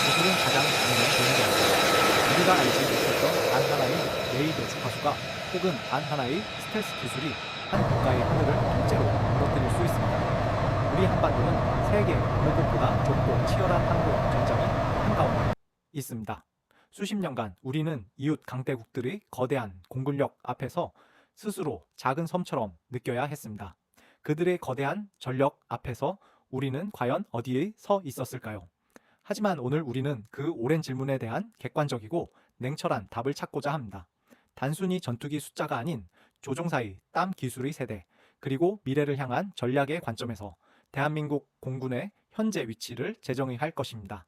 기술은 가장 눈에 보이는 겁니다. 우리가 알지 못했던 단 하나의 레이더 주파수가 혹은 단 하나의 스텔스 기술이 한 국가의 하늘을 통째로 무너뜨릴 수 있습니다. 우리 한반도는 세계 어느 곳보다 좁고 치열한 항공 전장이 한가운데 있습니다. 수십 년간 우리는 이웃 강대국들의 거대한 공군력 앞에서 스스로 작은 섬처럼 느껴야 했습니다. 그들의 거대한 전력 앞에서 우리는 과연 어디에 서 있었을까요? 하지만 오늘 우리는 그 오랜 질문에 대한 객관적이고 냉철한 답을 찾고자 합니다. 단순히 전투기 숫자가 아닌 조종사의 땀 기술의 세대, 그리고 미래를 향한 전략의 관점에서 대한민국 공군의 현재 위치를 재정의할 것입니다.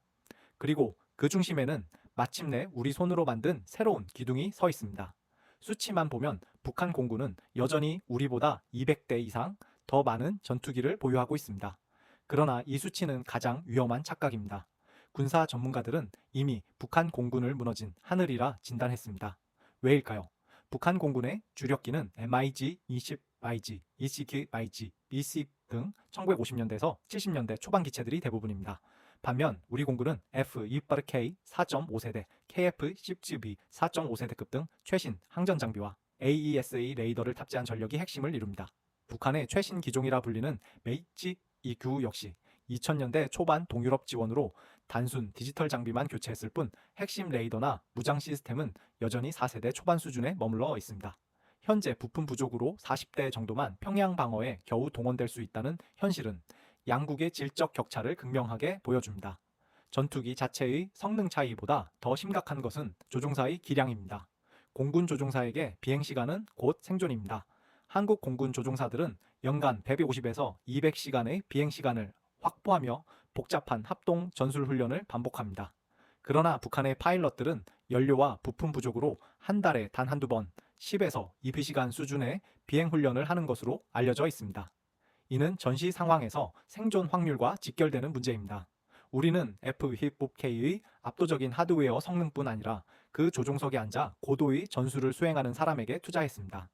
그리고 그 중심에는 마침내 우리 손으로 만든 새로운 기둥이 서 있습니다. 수치만 보면 북한 공군은 여전히 우리보다 200대 이상 더 많은 전투기를 보유하고 있습니다. 그러나 이 수치는 가장 위험한 착각입니다. 군사 전문가들은 이미 북한 공군을 무너진 하늘이라 진단했습니다. 왜일까요? 북한 공군의 주력기는 MiG-20IG, ECG-IG, BC 등 1950년대에서 70년대 초반 기체들이 대부분입니다. 반면 우리 공군은 F-28K 4.5세대, KF-10GB 4.5세대급 등 최신 항전 장비와 AESA 레이더를 탑재한 전력이 핵심을 이룹니다. 북한의 최신 기종이라 불리는 메이지 EQ 역시 2000년대 초반 동유럽 지원으로 단순 디지털 장비만 교체했을 뿐 핵심 레이더나 무장 시스템은 여전히 4세대 초반 수준에 머물러 있습니다. 현재 부품 부족으로 40대 정도만 평양 방어에 겨우 동원될 수 있다는 현실은 양국의 질적 격차를 극명하게 보여줍니다. 전투기 자체의 성능 차이보다 더 심각한 것은 조종사의 기량입니다. 공군 조종사에게 비행시간은 곧 생존입니다. 한국 공군 조종사들은 연간 150에서 200시간의 비행시간을 확보하며 복잡한 합동 전술 훈련을 반복합니다. 그러나 북한의 파일럿들은 연료와 부품 부족으로 한 달에 단 한두 번 10에서 20시간 수준의 비행 훈련을 하는 것으로 알려져 있습니다. 이는 전시 상황에서 생존 확률과 직결되는 문제입니다. 우리는 F-15K의 압도적인 하드웨어 성능뿐 아니라 그 조종석에 앉아 고도의 전술을 수행하는 사람에게 투자했습니다.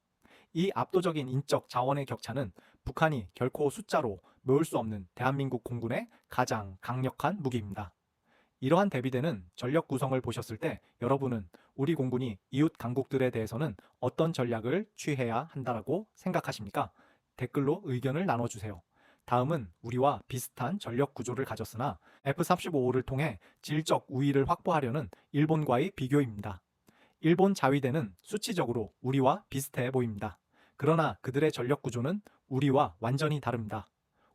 이 압도적인 인적 자원의 격차는 북한이 결코 숫자로 메울 수 없는 대한민국 공군의 가장 강력한 무기입니다. 이러한 대비되는 전력 구성을 보셨을 때 여러분은 우리 공군이 이웃 강국들에 대해서는 어떤 전략을 취해야 한다고 생각하십니까? 댓글로 의견을 나눠주세요. 다음은 우리와 비슷한 전력 구조를 가졌으나 F-35를 통해 질적 우위를 확보하려는 일본과의 비교입니다. 일본 자위대는 수치적으로 우리와 비슷해 보입니다. 그러나 그들의 전력 구조는 우리와 완전히 다릅니다.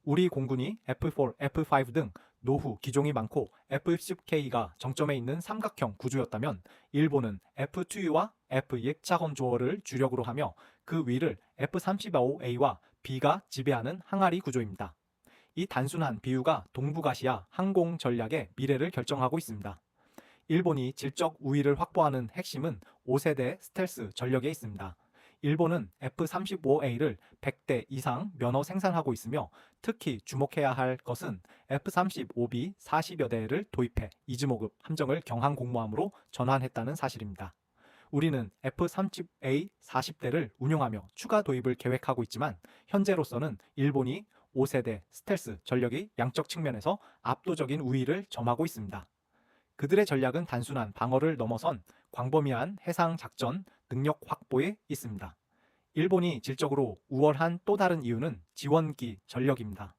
우리 공군이 F4, F5 등 노후 기종이 많고 F-10K가 정점에 있는 삼각형 구조였다면 일본은 F2와 F2 차원 조어를 주력으로 하며 그 위를 F-35A와 B가 지배하는 항아리 구조입니다. 이 단순한 비유가 동북아시아 항공 전략의 미래를 결정하고 있습니다. 일본이 질적 우위를 확보하는 핵심은 5세대 스텔스 전력에 있습니다. 일본은 F-35A를 100대 이상 면허 생산하고 있으며 특히 주목해야 할 것은 F-35B 40여 대를 도입해 이즈모급 함정을 경항 공모함으로 전환했다는 사실입니다. 우리는 F-30A 40대를 운용하며 추가 도입을 계획하고 있지만 현재로서는 일본이 5세대 스텔스 전력이 양적 측면에서 압도적인 우위를 점하고 있습니다. 그들의 전략은 단순한 방어를 넘어선 광범위한 해상 작전 능력 확보에 있습니다. 일본이 질적으로 우월한 또 다른 이유는 지원기 전력입니다.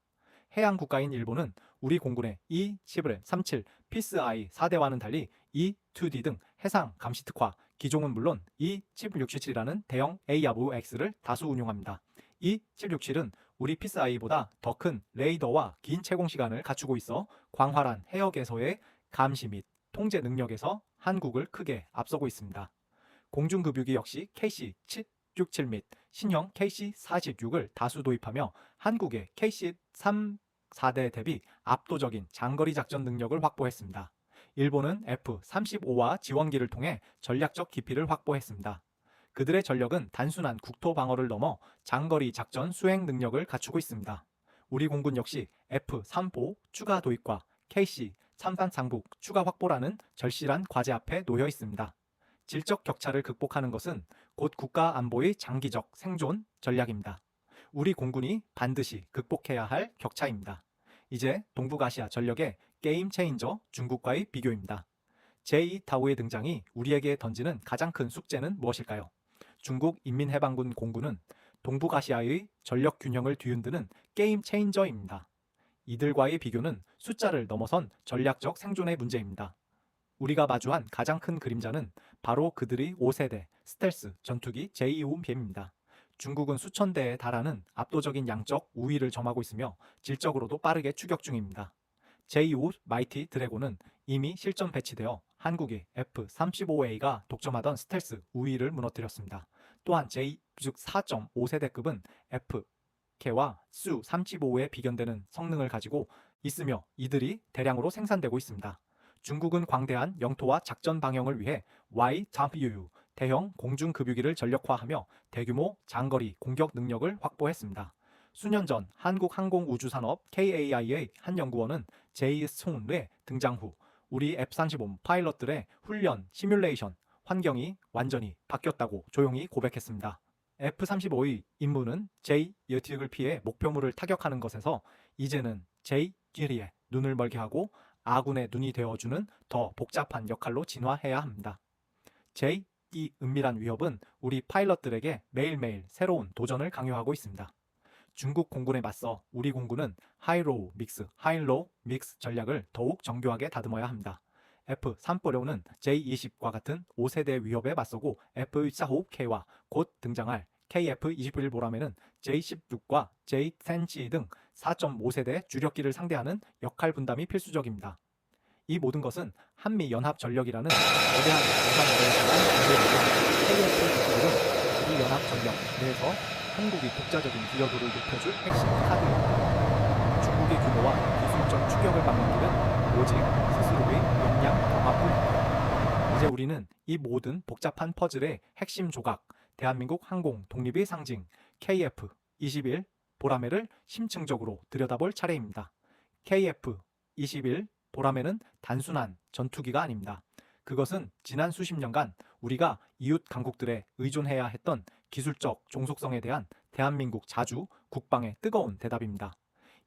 해양 국가인 일본은 우리 공군의 E-1137 피스-I 4대와는 달리 E-2D 등 해상 감시 특화 기종은 물론 E-7667이라는 대형 AAVX를 다수 운용합니다. E-767은 우리 피스-I보다 더 큰 레이더와 긴 채공 시간을 갖추고 있어 광활한 해역에서의 감시 및 통제 능력에서 한국을 크게 앞서고 있습니다. 공중급유기 역시 KC-767 및 신형 KC-46을 다수 도입하며 한국의 KC-3 4대 대비 압도적인 장거리 작전 능력을 확보했습니다. 일본은 F-35와 지원기를 통해 전략적 깊이를 확보했습니다. 그들의 전력은 단순한 국토 방어를 넘어 장거리 작전 수행 능력을 갖추고 있습니다. 우리 공군 역시 F-35 추가 도입과 KC 참관 상북 추가 확보라는 절실한 과제 앞에 놓여 있습니다. 질적 격차를 극복하는 것은 곧 국가 안보의 장기적 생존 전략입니다. 우리 공군이 반드시 극복해야 할 격차입니다. 이제 동북아시아 전력의 게임 체인저 중국과의 비교입니다. 제2타오의 등장이 우리에게 던지는 가장 큰 숙제는 무엇일까요? 중국 인민해방군 공군은 동북아시아의 전력 균형을 뒤흔드는 게임 체인저입니다. 이들과의 비교는 숫자를 넘어선 전략적 생존의 문제입니다. 우리가 마주한 가장 큰 그림자는 바로 그들의 5세대 스텔스 전투기 제2OMP입니다. 중국은 수천 대에 달하는 압도적인 양적 우위를 점하고 있으며 질적으로도 빠르게 추격 중입니다. 제2호 마이티 드래곤은 이미 실전 배치되어 한국의 F-35A가 독점하던 스텔스 우위를 무너뜨렸습니다. 또한 즉 4.5세대급은 F케와 수-35에 비견되는 성능을 가지고 있으며 이들이 대량으로 생산되고 있습니다. 중국은 광대한 영토와 작전 방영을 위해 YWU 대형 공중급유기를 전력화하며 대규모 장거리 공격 능력을 확보했습니다. 수년 전 한국항공우주산업 KAI의 한 연구원은 제이송의 등장 후 우리 F-35 파일럿들의 훈련 시뮬레이션 환경이 완전히 바뀌었다고 조용히 고백했습니다. F-35의 임무는 J-예측을 피해 목표물을 타격하는 것에서 이제는 J-길이에 눈을 멀게 하고 아군의 눈이 되어주는 더 복잡한 역할로 진화해야 합니다. 이 은밀한 위협은 우리 파일럿들에게 매일매일 새로운 도전을 강요하고 있습니다. 중국 공군에 맞서 우리 공군은 하이로우 믹스, 하이로우 믹스 전략을 더욱 정교하게 다듬어야 합니다. F-35는 J-20과 같은 5세대 위협에 맞서고 F-45K와 곧 등장할 KF-21 보람에는 J-16과 J-10C 등 4.5세대 주력기를 상대하는 역할 분담이 필수적입니다. 이 모든 것은 한미연합전력이라는 거대한 KF-21은 이 연합전력 내에서 한국이 독자적인 기여도를 높여줄 핵심 카드입니다. 중국의 규모와 기술적 추격을 막는 길은 오직 스스로의 역량 강화뿐입니다. 이제 우리는 이 모든 복잡한 퍼즐의 핵심 조각, 대한민국 항공 독립의 상징 KF-21 보라매를 심층적으로 들여다볼 차례입니다. KF-21 보라매는 단순한 전투기가 아닙니다. 그것은 지난 수십 년간 우리가 이웃 강국들에 의존해야 했던 기술적 종속성에 대한 대한민국 자주 국방의 뜨거운 대답입니다.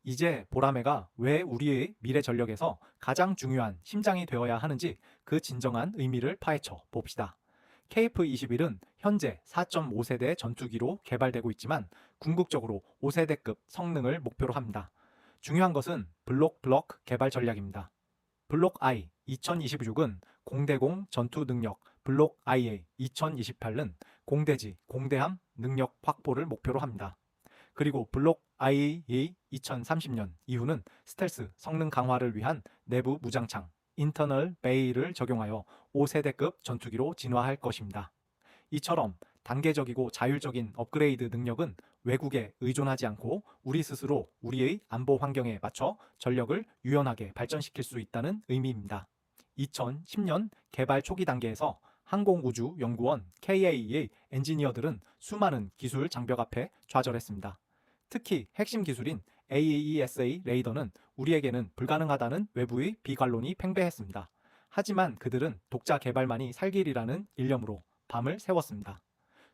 이제 보라매가 왜 우리의 미래 전력에서 가장 중요한 심장이 되어야 하는지 그 진정한 의미를 파헤쳐 봅시다. KF-21은 현재 4.5세대 전투기로 개발되고 있지만 궁극적으로 5세대급 성능을 목표로 합니다. 중요한 것은 블록 개발 전략입니다. 블록 I 2026은 공대공 전투 능력, 블록 IA 2028은 공대지, 공대함 능력 확보를 목표로 합니다. 그리고 블록 IA 2030년 이후는 스텔스 성능 강화를 위한 내부 무장창, 인터널 베이를 적용하여 5세대급 전투기로 진화할 것입니다. 이처럼 단계적이고 자율적인 업그레이드 능력은 외국에 의존하지 않고 우리 스스로 우리의 안보 환경에 맞춰 전력을 유연하게 발전시킬 수 있다는 의미입니다. 2010년 개발 초기 단계에서 항공우주연구원 KA의 엔지니어들은 수많은 기술 장벽 앞에 좌절했습니다. 특히 핵심 기술인 AESA 레이더는 우리에게는 불가능하다는 외부의 비관론이 팽배했습니다. 하지만 그들은 독자 개발만이 살 길이라는 일념으로 밤을 새웠습니다.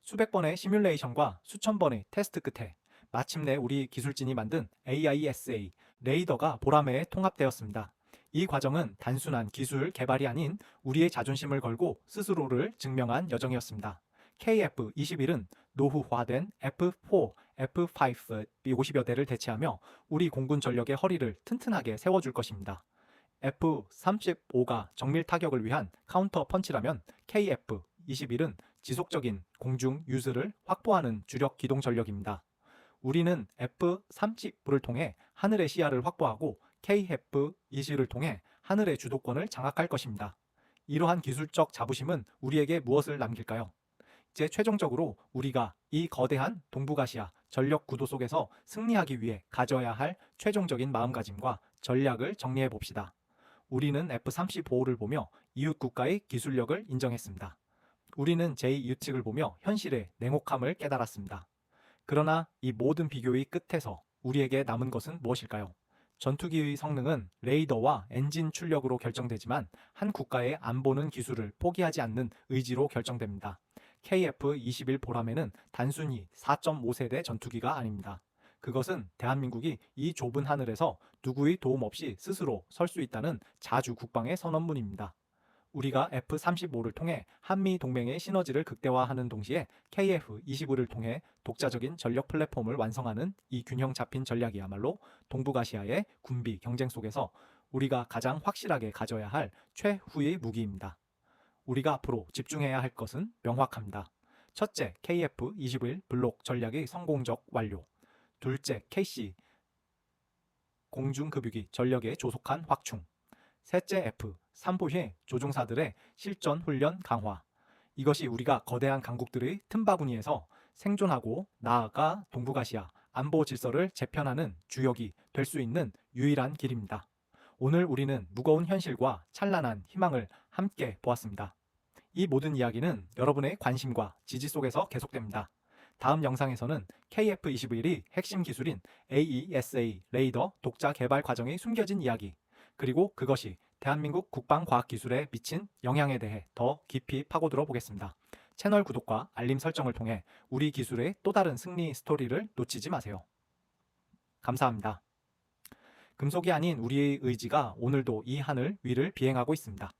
수백 번의 시뮬레이션과 수천 번의 테스트 끝에 마침내 우리 기술진이 만든 AISA 레이더가 보라매에 통합되었습니다. 이 과정은 단순한 기술 개발이 아닌 우리의 자존심을 걸고 스스로를 증명한 여정이었습니다. KF-21은 노후화된 F4, F5, B50여 대를 대체하며 우리 공군 전력의 허리를 튼튼하게 세워줄 것입니다. F-35가 정밀 타격을 위한 카운터 펀치라면 KF-21은 지속적인 공중 유수를 확보하는 주력 기동 전력입니다. 우리는 F-35를 통해 하늘의 시야를 확보하고 KF-21을 통해 하늘의 주도권을 장악할 것입니다. 이러한 기술적 자부심은 우리에게 무엇을 남길까요? 이제 최종적으로 우리가 이 거대한 동북아시아 전력 구도 속에서 승리하기 위해 가져야 할 최종적인 마음가짐과 전략을 정리해 봅시다. 우리는 F-35를 보며 이웃 국가의 기술력을 인정했습니다. 우리는 제2유측을 보며 현실의 냉혹함을 깨달았습니다. 그러나 이 모든 비교의 끝에서 우리에게 남은 것은 무엇일까요? 전투기의 성능은 레이더와 엔진 출력으로 결정되지만 한 국가의 안보는 기술을 포기하지 않는 의지로 결정됩니다. KF-21 보라매는 단순히 4.5세대 전투기가 아닙니다. 그것은 대한민국이 이 좁은 하늘에서 누구의 도움 없이 스스로 설 수 있다는 자주 국방의 선언문입니다. 우리가 F-35를 통해 한미 동맹의 시너지를 극대화하는 동시에 KF-25를 통해 독자적인 전력 플랫폼을 완성하는 이 균형 잡힌 전략이야말로 동북아시아의 군비 경쟁 속에서 우리가 가장 확실하게 가져야 할 최후의 무기입니다. 우리가 앞으로 집중해야 할 것은 명확합니다. 첫째, KF-21 블록 전략의 성공적 완료. 둘째, KC 공중급유기 전력의 조속한 확충. 셋째, F-3포의 조종사들의 실전 훈련 강화. 이것이 우리가 거대한 강국들의 틈바구니에서 생존하고 나아가 동북아시아 안보 질서를 재편하는 주역이 될 수 있는 유일한 길입니다. 오늘 우리는 무거운 현실과 찬란한 희망을 함께 보았습니다. 이 모든 이야기는 여러분의 관심과 지지 속에서 계속됩니다. 다음 영상에서는 KF-21이 핵심 기술인 AESA 레이더 독자 개발 과정의 숨겨진 이야기, 그리고 그것이 대한민국 국방과학기술에 미친 영향에 대해 더 깊이 파고들어 보겠습니다. 채널 구독과 알림 설정을 통해 우리 기술의 또 다른 승리 스토리를 놓치지 마세요. 감사합니다. 금속이 아닌 우리의 의지가 오늘도 이 하늘 위를 비행하고 있습니다.